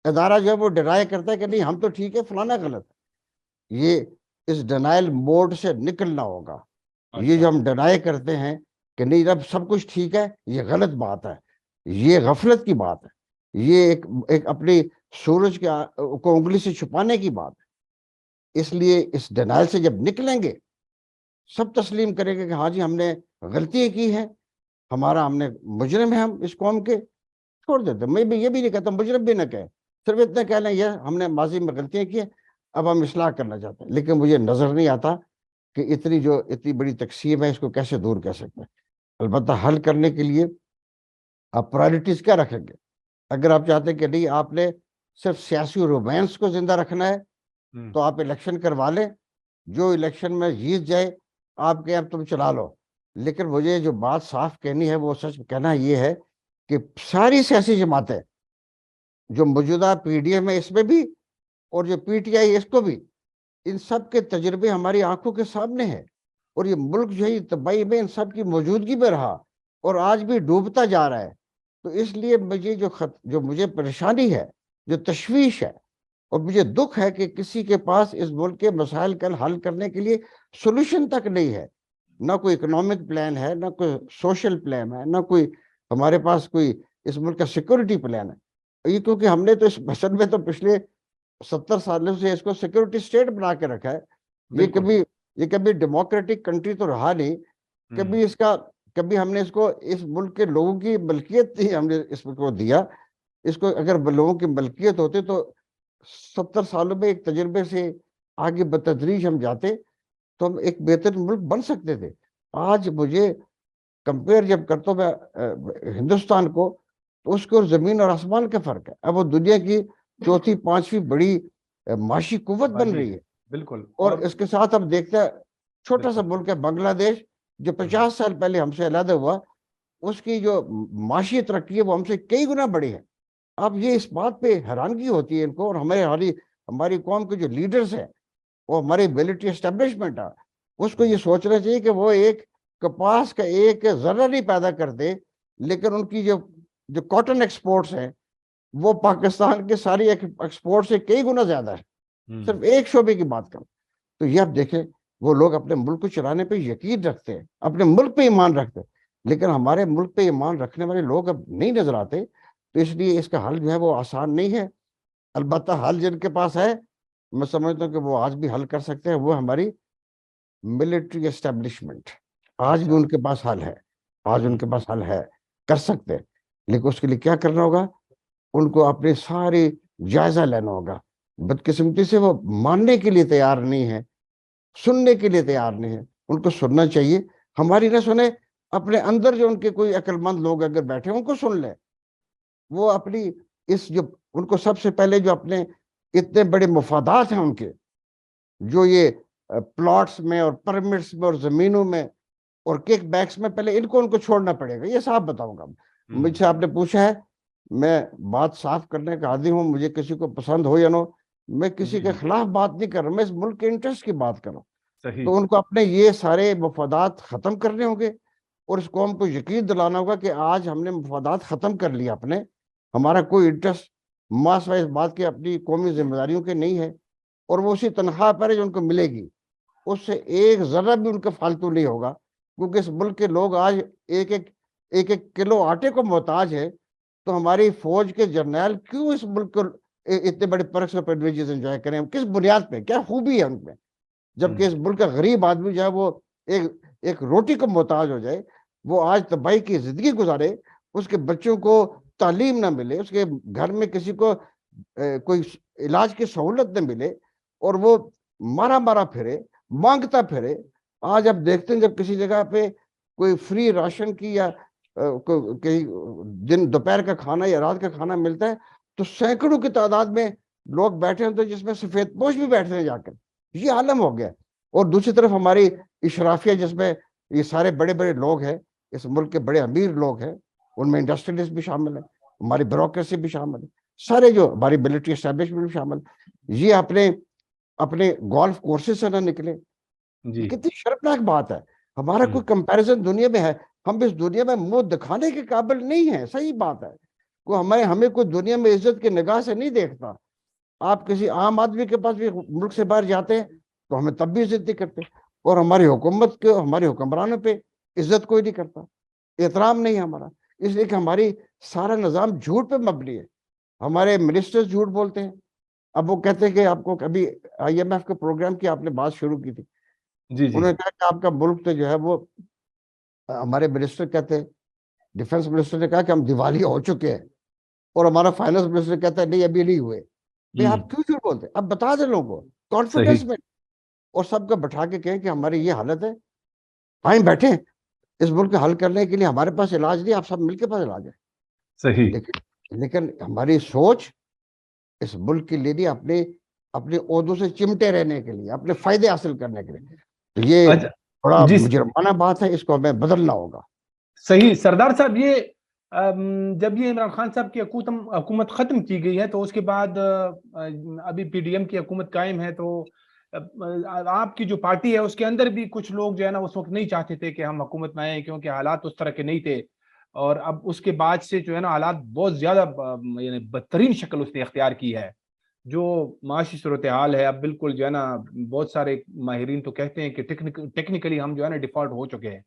ادارہ جو ہے وہ ڈینائی کرتا ہے کہ نہیں ہم تو ٹھیک ہے, فلانا غلط ہے. یہ اس ڈینائل موڈ سے نکلنا ہوگا. یہ جو ہم ڈینائی کرتے ہیں کہ نہیں اب سب کچھ ٹھیک ہے, یہ غلط بات ہے, یہ غفلت کی بات ہے, یہ ایک اپنی سورج کو انگلی سے چھپانے کی بات ہے. اس لیے اس ڈینائل سے جب نکلیں گے سب تسلیم کریں گے کہ ہاں جی ہم نے غلطی کی ہے, ہم نے مجرم ہیں, ہم اس قوم کے, چھوڑ دیتے. میں بھی یہ بھی نہیں کہتا مجرم بھی نہ کہے, صرف اتنا کہہ لیں یہ ہم نے ماضی میں غلطیاں کی ہیں, اب ہم اصلاح کرنا چاہتے ہیں. لیکن مجھے نظر نہیں آتا کہ اتنی بڑی تقسیم ہے اس کو کیسے دور کر سکتے ہیں. البتہ حل کرنے کے لیے آپ پرائرٹیز کیا رکھیں گے؟ اگر آپ چاہتے ہیں کہ نہیں آپ نے صرف سیاسی رومانس کو زندہ رکھنا ہے تو آپ الیکشن کروا لیں, جو الیکشن میں جیت جائے آپ کے اب تم چلا لو. لیکن مجھے جو بات صاف کہنی ہے وہ سچ کہنا یہ ہے کہ ساری سیاسی جماعتیں جو موجودہ پی ڈی ایم ہے اس میں بھی اور جو پی ٹی آئی اس کو بھی, ان سب کے تجربے ہماری آنکھوں کے سامنے ہیں, اور یہ ملک جو ہے تباہی میں ان سب کی موجودگی میں رہا اور آج بھی ڈوبتا جا رہا ہے. تو اس لیے مجھے جو مجھے پریشانی ہے, جو تشویش ہے, اور مجھے دکھ ہے کہ کسی کے پاس اس ملک کے مسائل کا حل کرنے کے لیے سولوشن تک نہیں ہے. نہ کوئی اکنامک پلان ہے, نہ کوئی سوشل پلان ہے, نہ کوئی ہمارے پاس کوئی اس ملک کا سیکورٹی پلان ہے. یہ کیونکہ ہم نے تو اس بحث میں تو پچھلے 70 سالوں سے اس کو سیکورٹی اسٹیٹ بنا کے رکھا ہے. یہ کبھی ڈیموکریٹک کنٹری تو رہا نہیں. کبھی ہم نے اس کو اس ملک کے لوگوں کی ملکیت تھی, ہم نے اس کو دیا. اس کو اگر لوگوں کی ملکیت ہوتی تو 70 سالوں میں ایک تجربے سے آگے بتدریج ہم جاتے تو ہم ایک بہتر ملک بن سکتے تھے. آج مجھے کمپیئر جب کرتا ہوں میں ہندوستان کو، تو اس کے اور زمین اور آسمان کا فرق ہے. اب وہ دنیا کی چوتھی پانچویں بڑی معاشی قوت بن رہی ہے. بالکل. اور اس کے ساتھ اب دیکھتے ہیں چھوٹا سا بالکل. ملک ہے بنگلہ دیش، جو 50 سال پہلے ہم سے علیحدہ ہوا، اس کی جو معاشی ترقی ہے وہ ہم سے کئی گنا بڑی ہے. اب یہ اس بات پہ حیرانگی ہوتی ہے ان کو، اور ہماری قوم کے جو لیڈرز ہیں، وہ ہماری ملٹری اسٹیبلشمنٹ ہے، اس کو یہ سوچنا چاہیے کہ وہ ایک کپاس کا ایک ذرہ نہیں پیدا کر دے، لیکن ان کی جو کاٹن ایکسپورٹس ہیں وہ پاکستان کے ساری ایکسپورٹ سے کئی گنا زیادہ ہے. صرف ایک شعبے کی بات کریں تو یہ آپ دیکھیں، وہ لوگ اپنے ملک کو چلانے پہ یقین رکھتے ہیں، اپنے ملک پہ ایمان رکھتے ہیں، لیکن ہمارے ملک پہ ایمان رکھنے والے لوگ اب نہیں نظر آتے. تو اس لیے اس کا حل جو ہے وہ آسان نہیں ہے. البتہ حل جن کے پاس ہے، میں سمجھتا ہوں کہ وہ آج بھی حل کر سکتے ہیں، وہ ہماری ملٹری اسٹیبلشمنٹ. آج بھی ان کے پاس حل ہے، آج ان کے پاس حل ہے، کر سکتے ہیں. لیکن اس کے لیے کیا کرنا ہوگا؟ ان کو اپنے سارے جائزہ لینا ہوگا. بدقسمتی سے وہ ماننے کے لیے تیار نہیں ہے، سننے کے لیے تیار نہیں ہے. ان کو سننا چاہیے، ہماری نہ سنے، اپنے اندر جو ان کے کوئی عقل مند لوگ اگر بیٹھے ان کو سن لیں. وہ اپنی ان کو سب سے پہلے جو اپنے اتنے بڑے مفادات ہیں ان کے، جو یہ پلاٹس میں اور پرمٹس میں اور زمینوں میں اور کک بیکس میں، پہلے ان کو چھوڑنا پڑے گا. یہ صاف بتاؤں گا. مجھ سے آپ نے پوچھا ہے، میں بات صاف کرنے کا عادی ہوں، مجھے کسی کو پسند ہو یا نہ، میں کسی کے خلاف بات نہیں کر رہا، میں اس ملک کے انٹرسٹ کی بات کر رہا ہوں. تو ان کو اپنے یہ سارے مفادات ختم کرنے ہوں گے، اور اس قوم کو یقین دلانا ہوگا کہ آج ہم نے مفادات ختم کر لیا اپنے، ہمارا کوئی انٹرسٹ ماسوائے اس بات کے اپنی قومی ذمہ داریوں کے نہیں ہے. اور وہ اسی تنخواہ پر ہے جو ان کو ملے گی، اس سے ایک ذرہ بھی ان کا فالتو نہیں ہوگا. کیونکہ اس ملک کے لوگ آج ایک ایک کلو آٹے کو محتاج ہے. تو ہماری فوج کے جرنیل کیوں اس ملک کو اتنے بڑے پرکس اور پریویلیجز انجوائے کریں؟ کس بنیاد پہ؟ کیا خوبی ہے ان میں؟ جبکہ اس ملک کا غریب آدمی جو ہے وہ ایک روٹی کو محتاج ہو جائے، وہ آج تباہی کی زندگی گزارے، اس کے بچوں کو تعلیم نہ ملے، اس کے گھر میں کسی کو کوئی علاج کی سہولت نہ ملے، اور وہ مارا پھرے، مانگتا پھرے. آج اب دیکھتے ہیں جب کسی جگہ پہ کوئی فری راشن کی یا دوپہر کا کھانا یا رات کا کھانا ملتا ہے، تو سینکڑوں کی تعداد میں لوگ بیٹھے ہوتے ہیں، جس میں سفید پوش بھی بیٹھتے ہیں جا کر. یہ عالم ہو گیا. اور دوسری طرف ہماری اشرافیہ، جس میں یہ سارے بڑے بڑے لوگ ہیں، اس ملک کے بڑے امیر لوگ ہیں، ان میں انڈسٹریلسٹ بھی شامل ہیں، ہماری بیوروکریسی بھی شامل ہے، سارے جو ہماری ملٹری اسٹیبلشمنٹ بھی شامل. یہ اپنے گولف کورسز سے نہ نکلے. یہ کتنی شرمناک بات ہے. ہمارا کوئی کمپیریزن دنیا میں ہے؟ ہم اس دنیا میں منہ دکھانے کے قابل نہیں ہیں. صحیح بات ہے. ہمیں کوئی دنیا میں عزت کی نگاہ سے نہیں دیکھتا. آپ کسی عام آدمی کے پاس بھی ملک سے باہر جاتے ہیں تو ہمیں تب بھی عزت نہیں کرتے، اور ہماری حکومت کے، ہمارے حکمرانوں پہ عزت کوئی نہیں کرتا، احترام نہیں ہمارا. اس لیے کہ ہماری سارا نظام جھوٹ پہ مبنی ہے. ہمارے منسٹر جھوٹ بولتے ہیں. اب وہ کہتے ہیں کہ آپ کو کبھی IMF کے پروگرام کی آپ نے بات شروع کی تھی، انہوں نے کہا کہ آپ کا ملک تو جو ہے وہ، ہمارے منسٹر کہتے ہیں، ڈیفنس منسٹر نے کہا کہ ہم دیوالیہ ہو چکے ہیں، اور ہمارا فائنانس منسٹر کہتا ہے نہیں ابھی نہیں ہوئے. بھئی آپ کیوں جھوٹ بولتے ہیں؟ اب بتا دیں لوگوں کو کانفیڈنس میں، اور سب کو بٹھا کے کہیں کہ ہماری یہ حالت ہے، آئیں بیٹھیں، اس ملک کو حل کرنے کے لیے ہمارے پاس علاج نہیں، آپ سب مل کے پاس علاج ہے. لیکن ہماری سوچ اس ملک کے لیے نہیں، اپنے عہدوں سے چمٹے رہنے کے لیے، اپنے فائدے حاصل کرنے کے لیے. تو یہ بڑا مجرمانہ بات ہے، اس کو ہمیں بدلنا ہوگا. صحیح. سردار صاحب، یہ جب یہ عمران خان صاحب کی حکومت ختم کی گئی ہے، تو اس کے بعد ابھی PDM کی حکومت قائم ہے، تو آپ کی جو پارٹی ہے اس کے اندر بھی کچھ لوگ جو ہے نا اس وقت نہیں چاہتے تھے کہ ہم حکومت میں آئیں، کیونکہ حالات اس طرح کے نہیں تھے. اور اب اس کے بعد سے جو ہے نا حالات بہت زیادہ یعنی بدترین شکل اس نے اختیار کی ہے. جو معاشی صورتحال ہے اب بالکل جو ہے نا، بہت سارے ماہرین تو کہتے ہیں کہ ٹیکنیکلی ہم جو ہے نا ڈیفالٹ ہو چکے ہیں.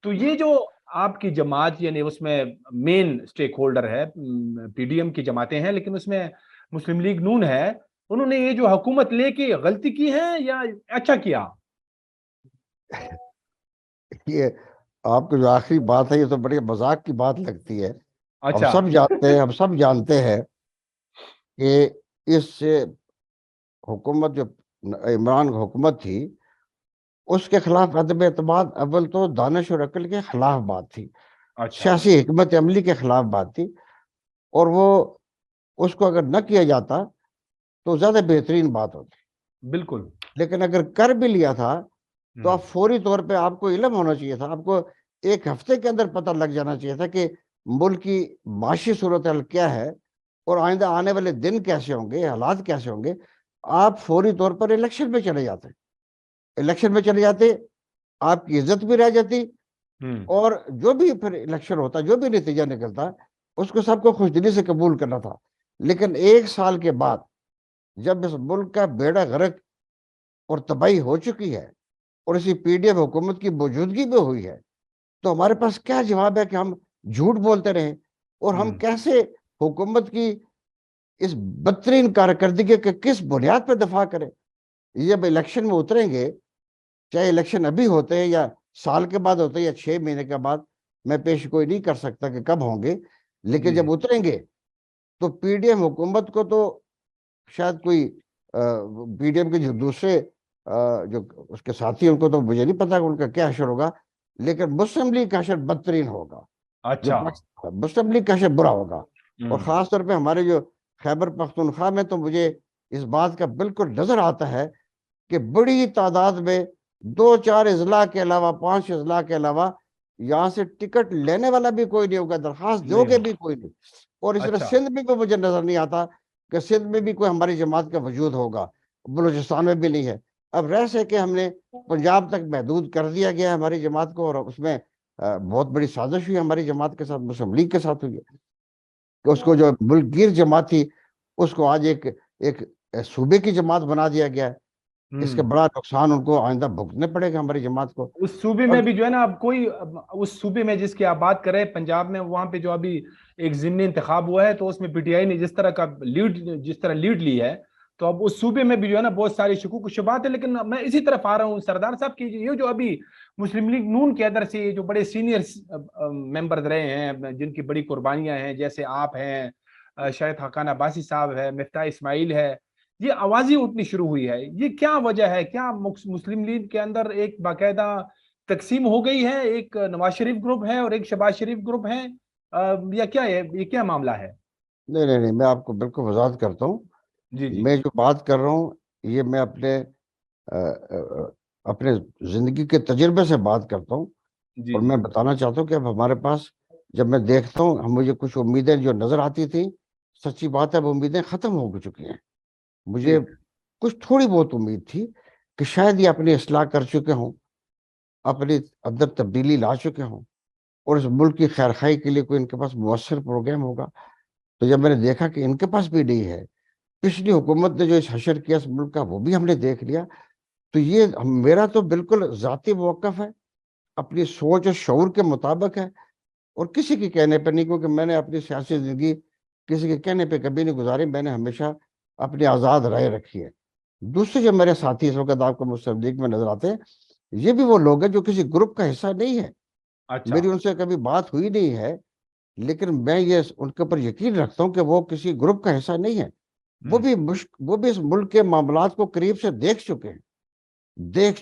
تو یہ جو آپ کی جماعت، یعنی اس میں مین سٹیک ہولڈر ہے PDM کی جماعتیں ہیں، لیکن اس میں مسلم لیگ نون ہے، انہوں نے یہ جو حکومت لے کے غلطی کی ہے یا اچھا کیا؟ یہ آپ کو جو آخری بات ہے یہ تو بڑی مذاق کی بات لگتی ہے. ہم اچھا. سب جانتے ہیں کہ اس حکومت جو عمران حکومت تھی، اس کے خلاف عدم اعتماد اول تو دانش اور عقل کے خلاف بات تھی، اچھا سیاسی حکمت عملی کے خلاف بات تھی، اور وہ اس کو اگر نہ کیا جاتا تو زیادہ بہترین بات ہوتی، بالکل. لیکن اگر کر بھی لیا تھا تو ہوں. آپ فوری طور پہ آپ کو علم ہونا چاہیے تھا، آپ کو ایک ہفتے کے اندر پتہ لگ جانا چاہیے تھا کہ ملک کی معاشی صورتحال کیا ہے اور آئندہ آنے والے دن کیسے ہوں گے، حالات کیسے ہوں گے. آپ فوری طور پر الیکشن میں چلے جاتے، الیکشن میں چلے جاتے، آپ کی عزت بھی رہ جاتی، ہوں. اور جو بھی پھر الیکشن ہوتا، جو بھی نتیجہ نکلتا، اس کو سب کو خوش دلی سے قبول کرنا تھا. لیکن 1 سال کے بعد جب اس ملک کا بیڑا غرق اور تباہی ہو چکی ہے اور اسی پی ڈی ایم حکومت کی موجودگی میں ہوئی ہے، تو ہمارے پاس کیا جواب ہے کہ ہم جھوٹ بولتے رہیں، اور ہم ہوں. کیسے حکومت کی اس بدترین کارکردگی کے کس بنیاد پہ دفاع کریں. یہ جب الیکشن میں اتریں گے، چاہے الیکشن ابھی ہوتے ہیں یا سال کے بعد ہوتے ہیں یا 6 مہینے کے بعد، میں پیش گوئی نہیں کر سکتا کہ کب ہوں گے، لیکن جی. جب اتریں گے تو پی ڈی ایم حکومت کو تو شاید کوئی پی ڈی ایم کے جو دوسرے جو اس کے ساتھی ہیں، ان کو تو مجھے نہیں پتا کہ ان کا کیا اشر ہوگا، لیکن مسلم لیگ کا اشر بدترین ہوگا. جو اچھا. مسلم لیگ کا اشر برا ہوگا، اور ہوں. خاص طور پہ ہمارے جو خیبر پختونخوا میں تو مجھے اس بات کا بالکل نظر آتا ہے کہ بڑی تعداد میں 2-4 اضلاع کے علاوہ 5 اضلاع کے علاوہ یہاں سے ٹکٹ لینے والا بھی کوئی نہیں ہوگا، درخواست دو نہیں گے ہو. بھی کوئی نہیں. اور اس طرح اچھا. سندھ میں بھی مجھے نظر نہیں آتا کہ سندھ میں بھی کوئی ہماری جماعت کا وجود ہوگا، بلوچستان میں بھی نہیں ہے. اب رہ سے کہ ہم نے پنجاب تک محدود کر دیا گیا ہماری جماعت کو، اور اس میں بہت بڑی سازش ہوئی ہماری جماعت کے ساتھ، مسلم لیگ کے ساتھ ہوئی ہے کہ اس کو جو ملک گیر جماعت تھی اس کو آج ایک صوبے کی جماعت بنا دیا گیا ہے. اس کے ہوں. بڑا نقصان ان کو آئندہ بھگتنے پڑے گا ہماری جماعت کو. اس صوبے اور میں بھی جو ہے نا، اب کوئی اس صوبے میں جس کی آپ بات کر رہے ہیں پنجاب میں، وہاں پہ جو ابھی ایک ضمنی انتخاب ہوا ہے، تو اس میں پی ٹی آئی نے جس طرح لیڈ لی ہے، تو اب اس صوبے میں بھی جو ہے نا بہت ساری شکوک و شبہات ہیں. لیکن میں اسی طرف آ رہا ہوں سردار صاحب کی، یہ جو ابھی مسلم لیگ نون کے اندر سے جو بڑے سینئر ممبرز رہے ہیں، جن کی بڑی قربانیاں ہیں، جیسے آپ ہیں، شاید حقان عباسی صاحب ہے، مفتاح اسماعیل ہے، یہ آوازیں اٹھنی شروع ہوئی ہے. یہ کیا وجہ ہے؟ کیا مسلم لیگ کے اندر ایک باقاعدہ تقسیم ہو گئی ہے؟ ایک نواز شریف گروپ ہے اور ایک شہباز شریف گروپ ہے، یا کیا ہے؟ یہ کیا معاملہ ہے؟ نہیں نہیں نہیں، میں آپ کو بالکل وضاحت کرتا ہوں. جی جی میں جو بات کر رہا ہوں یہ میں اپنے زندگی کے تجربے سے بات کرتا ہوں، جی اور جی. میں بتانا چاہتا ہوں کہ اب ہمارے پاس جب میں دیکھتا ہوں، مجھے کچھ امیدیں جو نظر آتی تھیں، سچی بات ہے وہ امیدیں ختم ہو چکی ہیں. مجھے ٹھیک. کچھ تھوڑی بہت امید تھی کہ شاید یہ اپنی اصلاح کر چکے ہوں، اپنی اندر تبدیلی لا چکے ہوں، اور اس ملک کی خیرخواہی کے لیے کوئی ان کے پاس مؤثر پروگرام ہوگا. تو جب میں نے دیکھا کہ ان کے پاس بھی نہیں ہے، پچھلی حکومت نے جو اس حشر کیا اس ملک کا وہ بھی ہم نے دیکھ لیا، تو یہ میرا تو بالکل ذاتی موقف ہے، اپنی سوچ اور شعور کے مطابق ہے، اور کسی کے کہنے پہ نہیں، کیونکہ میں نے اپنی سیاسی زندگی کسی کے کہنے پہ کبھی نہیں گزاری. میں نے ہمیشہ اپنی آزاد رائے رکھی ہے. دوسرے جو میرے ساتھی اس وقت آپ کو مسلم لیگ میں نظر آتے ہیں، یہ بھی وہ لوگ ہیں جو کسی گروپ کا حصہ نہیں ہے. اچھا. میری ان سے کبھی بات ہوئی نہیں ہے، لیکن میں یہ ان کے اوپر یقین رکھتا ہوں کہ وہ کسی گروپ کا حصہ نہیں ہے. وہ ہوں. بھی اس ملک کے معاملات کو قریب سے دیکھ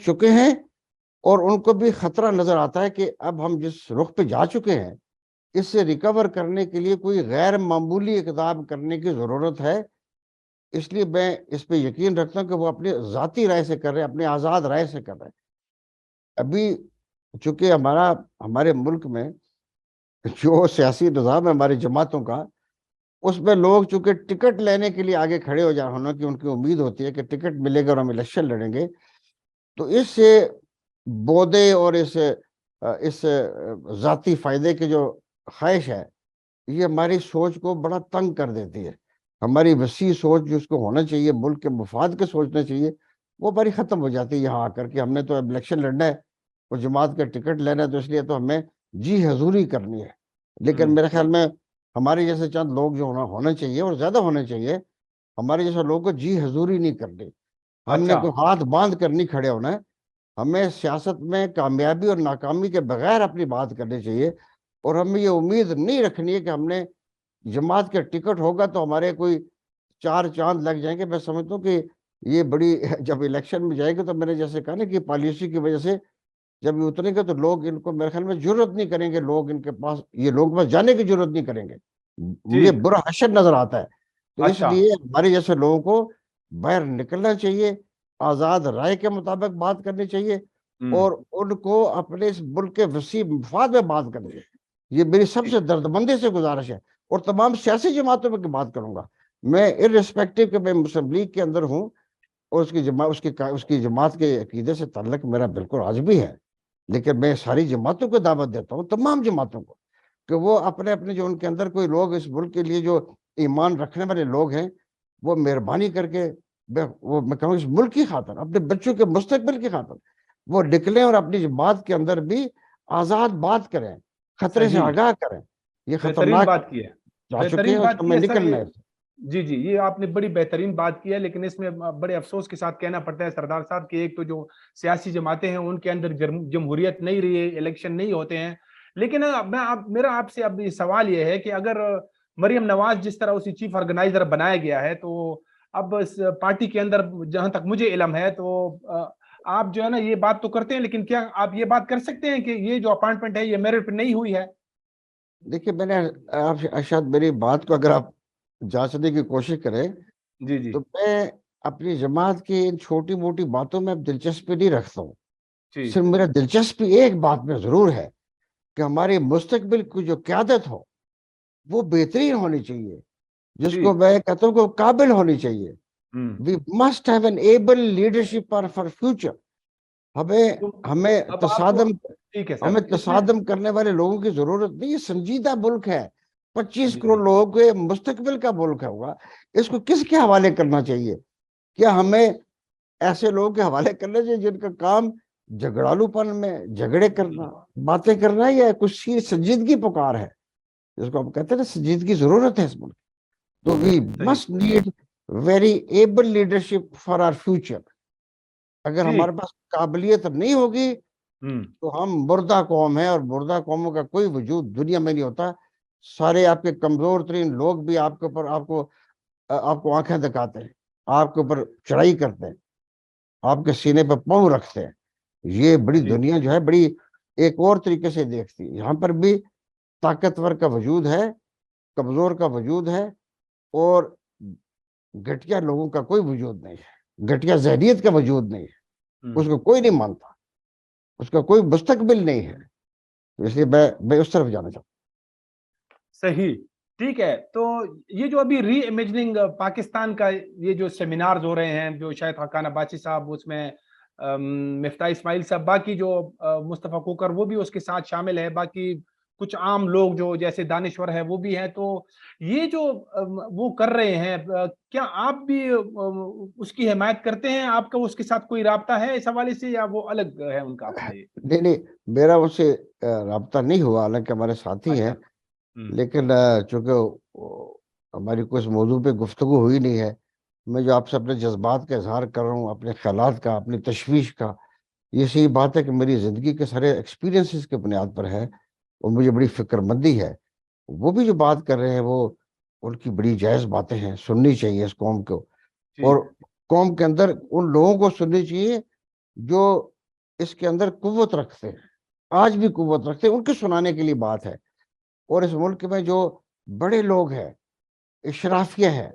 چکے ہیں، اور ان کو بھی خطرہ نظر آتا ہے کہ اب ہم جس رخ پہ جا چکے ہیں اس سے ریکور کرنے کے لیے کوئی غیر معمولی اقدام کرنے کی ضرورت ہے. اس لیے میں اس پہ یقین رکھتا ہوں کہ وہ اپنی ذاتی رائے سے کر رہے ہیں، اپنی آزاد رائے سے کر رہے ہیں. ابھی چونکہ ہمارے ملک میں جو سیاسی نظام ہے ہماری جماعتوں کا، اس میں لوگ چونکہ ٹکٹ لینے کے لیے آگے کھڑے ہو جائیں، ہونا کہ ان کی امید ہوتی ہے کہ ٹکٹ ملے گا اور ہم الیکشن لڑیں گے، تو اس سے بودے اور اس ذاتی فائدے کی جو خواہش ہے، یہ ہماری سوچ کو بڑا تنگ کر دیتی ہے. ہماری وسیع سوچ جو اس کو ہونا چاہیے، ملک کے مفاد کے سوچنا چاہیے، وہ بڑی ختم ہو جاتی ہے یہاں آ کر کے. ہم نے تو اب الیکشن لڑنا ہے اور جماعت کا ٹکٹ لینا ہے، تو اس لیے تو ہمیں جی حضوری کرنی ہے. لیکن ہوں. میرے خیال میں ہمارے جیسے چند لوگ جو ہونا چاہیے اور زیادہ ہونے چاہیے، ہمارے جیسے لوگوں کو جی حضوری نہیں کرنی. ہم نے اچھا. کوئی ہاتھ باندھ کر نہیں کھڑے ہونا ہے. ہمیں سیاست میں کامیابی اور ناکامی کے بغیر اپنی بات کرنی چاہیے، اور ہمیں یہ امید نہیں رکھنی ہے کہ ہم نے جماعت کا ٹکٹ ہوگا تو ہمارے کوئی 4 چاند لگ جائیں گے. میں سمجھتا ہوں کہ یہ بڑی جب الیکشن میں جائے گا تو میں نے جیسے کہا نا کہ پالیسی کی وجہ سے جب یہ اترے گا تو لوگ ان کو میرے خیال میں ضرورت نہیں کریں گے، لوگ ان کے پاس، یہ لوگ بس جانے کی ضرورت نہیں کریں گے، مجھے جی برا حشر نظر آتا ہے۔ تو اس اچھا لیے ہمارے جیسے لوگوں کو باہر نکلنا چاہیے، آزاد رائے کے مطابق بات کرنی چاہیے، ہوں اور ان کو اپنے اس ملک کے وسیع مفاد میں بات کرنی چاہیے۔ یہ میری سب سے دردمندی سے گزارش ہے، اور تمام سیاسی جماعتوں میں بات کروں گا میں، ارریسپیکٹو کہ میں مسلم لیگ کے اندر ہوں، اور اس کی جماعت کے عقیدے سے تعلق میرا بالکل آج بھی ہے، لیکن میں ساری جماعتوں کو دعوت دیتا ہوں، تمام جماعتوں کو، کہ وہ اپنے اپنے جو ان کے اندر کوئی لوگ اس ملک کے لیے جو ایمان رکھنے والے لوگ ہیں، وہ مہربانی کر کے میں کہوں اس ملک کی خاطر، اپنے بچوں کے مستقبل کی خاطر وہ نکلیں اور اپنی جماعت کے اندر بھی آزاد بات کریں، خطرے سے صحیح، آگاہ کریں۔ یہ بہترین خطرناک بات کی ہے، جا چکے ہیں، بہترین اس بات کو کی میں ہے سر نکلنا یہ۔ ہے۔ جی جی، یہ آپ نے بڑی بہترین بات کی ہے، لیکن اس میں بڑے افسوس کے ساتھ کہنا پڑتا ہے سردار صاحب کہ ایک تو جو سیاسی جماعتیں ہیں ان کے اندر جمہوریت نہیں رہی ہے، الیکشن نہیں ہوتے ہیں۔ لیکن میرا آپ سے اب یہ سوال یہ ہے کہ اگر مریم نواز جس طرح اسی چیف آرگنائزر بنایا گیا ہے، تو اب اس پارٹی کے اندر جہاں تک مجھے علم ہے تو آپ جو ہے نا یہ بات تو کرتے ہیں، لیکن کیا آپ یہ بات کر سکتے ہیں کہ یہ جو اپائنٹمنٹ ہے یہ میرٹ پہ نہیں ہوئی ہے؟ دیکھیے میں نے آپ سے شاید میری بات کو اگر آپ جانچنے کی کوشش کریں جی جی تو میں اپنی جماعت کی ان چھوٹی موٹی باتوں میں اب دلچسپی نہیں رکھتا ہوں، جی صرف میرا دلچسپی ایک بات میں ضرور ہے کہ ہمارے مستقبل کی جو قیادت ہو وہ بہترین ہونی چاہیے، جس جی کو میں کہتا ہوں کہ وہ قابل ہونی چاہیے۔ ہوں We must have an able leadership for future۔ ہمیں تو ہمیں اب آپ کو تصادم ٹھیک ہے سر ہمیں اس میں تصادم کرنے والے لوگوں کی ضرورت نہیں، یہ سنجیدہ ملک ہے، 25 جی کروڑ جی لوگوں کے مستقبل کا ملک ہے ہوگا، اس کو کس کے حوالے کرنا چاہیے؟ کیا ہمیں ایسے لوگوں کے حوالے کرنا چاہیے جن کا کام جھگڑالو پن میں جھگڑے کرنا، باتیں کرنا، یا کچھ سنجیدگی پکار ہے جس کو ہم کہتے ہیں نا سنجیدگی ضرورت ہے اس ملک؟ تو وی صحیح must need very able leadership for our future. اگر ہمارے ٹھیک پاس قابلیت نہیں ہوگی ہوں تو ہم مردہ قوم ہیں، اور مردہ قوموں کا کوئی وجود دنیا میں نہیں ہوتا۔ سارے آپ کے کمزور ترین لوگ بھی آپ کے اوپر آپ کو آنکھیں دکھاتے ہیں، آپ کے اوپر چڑھائی کرتے ہیں، آپ کے سینے پہ پاؤں رکھتے ہیں۔ یہ بڑی صحیح دنیا جو ہے بڑی ایک اور طریقے سے دیکھتی ہے، یہاں پر بھی طاقتور کا وجود ہے، کمزور کا وجود ہے، اور گھٹیا لوگوں کا کوئی وجود نہیں ہے، گھٹیا ذہنیت کا وجود نہیں ہے، ہوں اس کو کوئی نہیں مانتا، اس کا کوئی مستقبل نہیں ہے۔ تو اس لیے میں اس طرف جانا چاہتا ہوں۔ صحیح ٹھیک ہے۔ تو یہ جو ابھی ری امیجننگ پاکستان کا یہ جو سیمینارز ہو رہے ہیں، جو شاید حقانہ باچی صاحب اس میں، مفتاح اسماعیل صاحب، باقی جو مصطفیٰ کوکر وہ بھی اس کے ساتھ شامل ہے، باقی کچھ عام لوگ جو جیسے دانشور ہے وہ بھی ہیں، تو یہ جو وہ کر رہے ہیں، کیا آپ بھی اس کی حمایت کرتے ہیں؟ آپ کا اس کے ساتھ کوئی رابطہ ہے اس حوالے سے، یا وہ الگ ہے ان کا اپنا یہ؟ نہیں نہیں، میرا اس سے رابطہ نہیں ہوا، حالانکہ ہمارے ساتھی ہیں، اچھا لیکن چونکہ ہماری کوئی اس موضوع پہ گفتگو ہوئی نہیں ہے، میں جو آپ سے اپنے جذبات کا اظہار کر رہا ہوں، اپنے خیالات کا، اپنی تشویش کا، یہ صحیح بات ہے کہ میری زندگی کے سارے ایکسپیرینسز کے بنیاد پر ہے، اور مجھے بڑی فکر مندی ہے۔ وہ بھی جو بات کر رہے ہیں وہ ان کی بڑی جائز باتیں ہیں، سننی چاہیے اس قوم کو، جی اور قوم کے اندر ان لوگوں کو سننی چاہیے جو اس کے اندر قوت رکھتے ہیں، آج بھی قوت رکھتے ہیں، ان کے سنانے کے لیے بات ہے۔ اور اس ملک میں جو بڑے لوگ ہیں، اشرافیہ ہے،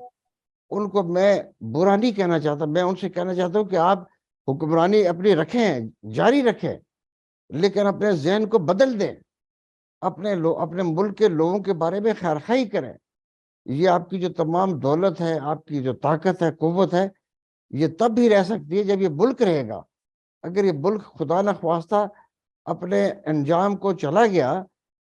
ان کو میں برا نہیں کہنا چاہتا، میں ان سے کہنا چاہتا ہوں کہ آپ حکمرانی اپنی رکھیں، جاری رکھیں، لیکن اپنے ذہن کو بدل دیں، اپنے ملک کے لوگوں کے بارے میں خیر خواہی کریں۔ یہ آپ کی جو تمام دولت ہے، آپ کی جو طاقت ہے، قوت ہے، یہ تب بھی رہ سکتی ہے جب یہ ملک رہے گا۔ اگر یہ ملک خدا نخواستہ اپنے انجام کو چلا گیا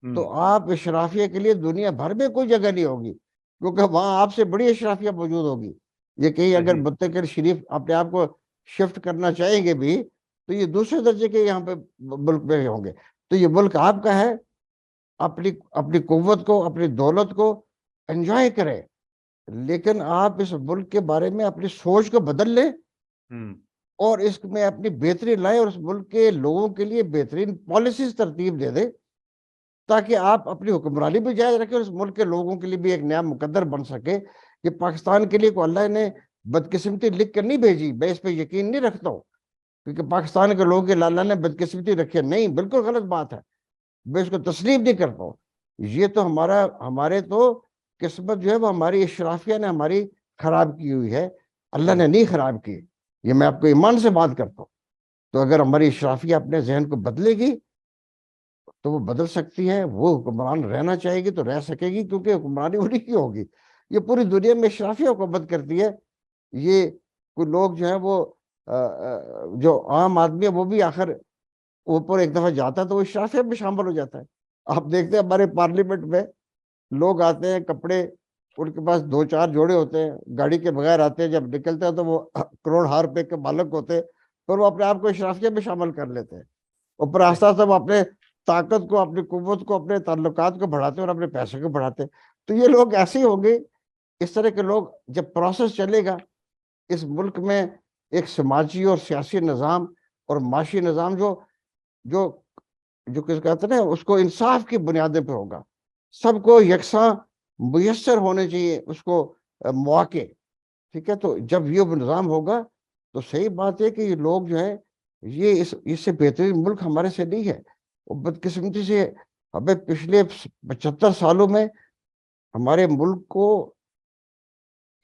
تو آپ اشرافیہ کے لیے دنیا بھر میں کوئی جگہ نہیں ہوگی، کیونکہ وہاں آپ سے بڑی اشرافیہ موجود ہوگی۔ یہ کہیں اگر صحیح متقر شریف اپنے آپ کو شفٹ کرنا چاہیں گے بھی تو یہ دوسرے درجے کے یہاں پہ ملک میں ہوں گے۔ تو یہ ملک آپ کا ہے، اپنی قوت کو، اپنی دولت کو انجوائے کریں، لیکن آپ اس ملک کے بارے میں اپنی سوچ کو بدل لیں، اور اس میں اپنی بہتری لائیں، اور اس ملک کے لوگوں کے لیے بہترین پالیسیز ترتیب دے دیں، تاکہ آپ اپنی حکمرانی بھی جائز رکھیں، اور اس ملک کے لوگوں کے لیے بھی ایک نیا مقدر بن سکے کہ پاکستان کے لیے کو اللہ نے بدقسمتی لکھ کر نہیں بھیجی، میں اس پہ یقین نہیں رکھتا ہوں کیونکہ پاکستان کے لوگوں کے لالا نے بدقسمتی رکھی ہے، نہیں، بالکل غلط بات ہے، میں اس کو تسلیم نہیں کرتا ہوں۔ یہ تو ہمارے تو قسمت جو ہے وہ ہماری اشرافیہ نے ہماری خراب کی ہوئی ہے، اللہ نے نہیں خراب کی، یہ میں آپ کو ایمان سے بات کرتا ہوں۔ تو اگر ہماری اشرافیہ اپنے ذہن کو بدلے گی تو وہ بدل سکتی ہے، وہ حکمران رہنا چاہے گی تو رہ سکے گی، کیونکہ حکمرانی انہی کی ہوگی۔ یہ پوری دنیا میں اشرافیہ حکومت کرتی ہے، یہ کوئی لوگ جو ہیں وہ جو عام آدمی ہے وہ بھی آخر اوپر ایک دفعہ جاتا ہے تو وہ اشرافیہ میں شامل ہو جاتا ہے۔ آپ دیکھتے ہیں ہمارے پارلیمنٹ میں لوگ آتے ہیں، کپڑے ان کے پاس 2-4 جوڑے ہوتے ہیں، گاڑی کے بغیر آتے ہیں، جب نکلتے ہیں تو وہ کروڑ ہار روپے کے مالک ہوتے ہیں، پھر وہ اپنے آپ کو اشرافیہ میں شامل کر لیتے ہیں، اور پھر آہستہ آہستہ وہ اپنے طاقت کو، اپنی قوت کو، اپنے تعلقات کو بڑھاتے ہیں اور اپنے پیسے کو بڑھاتے ہیں۔ تو یہ لوگ ایسے ہی ہوں گے، اس طرح کے لوگ جب پروسیس چلے گا اس ملک میں، ایک سماجی اور سیاسی نظام اور معاشی نظام جو کہتے ہیں نا، اس کو انصاف کی بنیادیں پہ ہوگا، سب کو یکساں میسر ہونے چاہیے اس کو مواقع، ٹھیک ہے؟ تو جب یہ نظام ہوگا تو صحیح بات ہے کہ یہ لوگ جو ہے یہ اس سے بہترین ملک ہمارے سے نہیں ہے۔ اور بدقسمتی سے ہمیں پچھلے 75 سالوں میں ہمارے ملک کو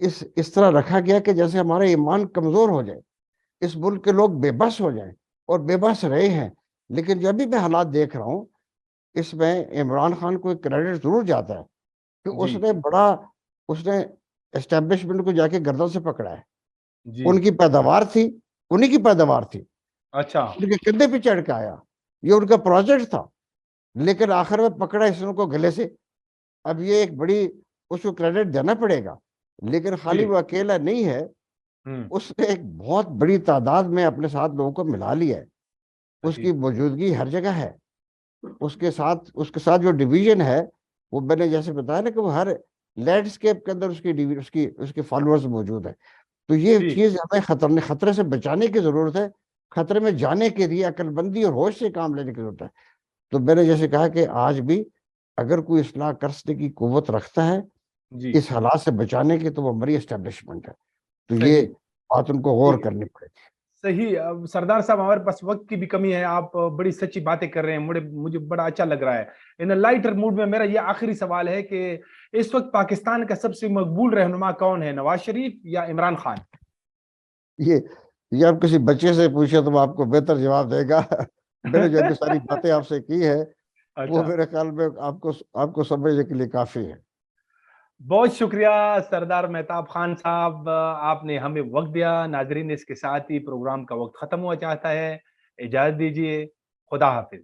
اس طرح رکھا گیا کہ جیسے ہمارا ایمان کمزور ہو جائے، اس ملک کے لوگ بے بس ہو جائیں، اور بے بس رہے ہیں۔ لیکن جب بھی میں حالات دیکھ رہا ہوں، اس میں عمران خان کو ایک کریڈٹ ضرور جاتا ہے کہ جی اس نے اسٹیبلشمنٹ کو جا کے گردن سے پکڑا ہے، جی ان کی پیداوار تھی، انہی کی پیداوار تھی، اچھا ان کے کندھے پہ چڑھ کے آیا، یہ ان کا پروجیکٹ تھا، لیکن آخر میں پکڑا اس کو گلے سے۔ اب یہ ایک بڑی، اس کو کریڈٹ دینا پڑے گا، لیکن خالی جی وہ اکیلا نہیں ہے، اس نے ایک بہت بڑی تعداد میں اپنے ساتھ لوگوں کو ملا لیا ہے، اس صحیح کی موجودگی ہر جگہ ہے، اس کے ساتھ جو ڈویژن ہے، وہ میں نے جیسے بتایا نا کہ وہ ہر لینڈسکیپ کے اندر اس کے فالوورز موجود ہیں۔ تو یہ جی چیز ہمیں خطرے سے بچانے کی ضرورت ہے، خطرے میں جانے کے لیے عقل بندی اور ہوش سے کام لینے کی ضرورت ہے۔ تو میں نے جیسے کہا کہ آج بھی اگر کوئی اصلاح کرنے کی قوت رکھتا ہے جی اس حالات سے بچانے کی، تو وہ ہماری اسٹیبلشمنٹ ہے۔ تو یہ صحیح بات ان کو غور ٹھیک ہے کرنی پڑے گی۔ صحیح سردار صاحب ہمارے پاس وقت کی بھی کمی ہے، آپ بڑی سچی باتیں کر رہے ہیں، مجھے بڑا اچھا لگ رہا ہے۔ ان لائٹر موڈ میں میرا یہ آخری سوال ہے کہ اس وقت پاکستان کا سب سے مقبول رہنما کون ہے، نواز شریف یا عمران خان؟ یہ آپ کسی بچے سے پوچھے تو وہ آپ کو بہتر جواب دے گا۔ میں نے جو ابھی ساری باتیں آپ سے کی ہے وہ اچھا میرے خیال میں آپ کو سمجھنے کے لیے کافی ہے۔ بہت شکریہ سردار مہتاب خان صاحب، آپ نے ہمیں وقت دیا۔ ناظرین اس کے ساتھ ہی پروگرام کا وقت ختم ہوا چاہتا ہے، اجازت دیجیے، خدا حافظ۔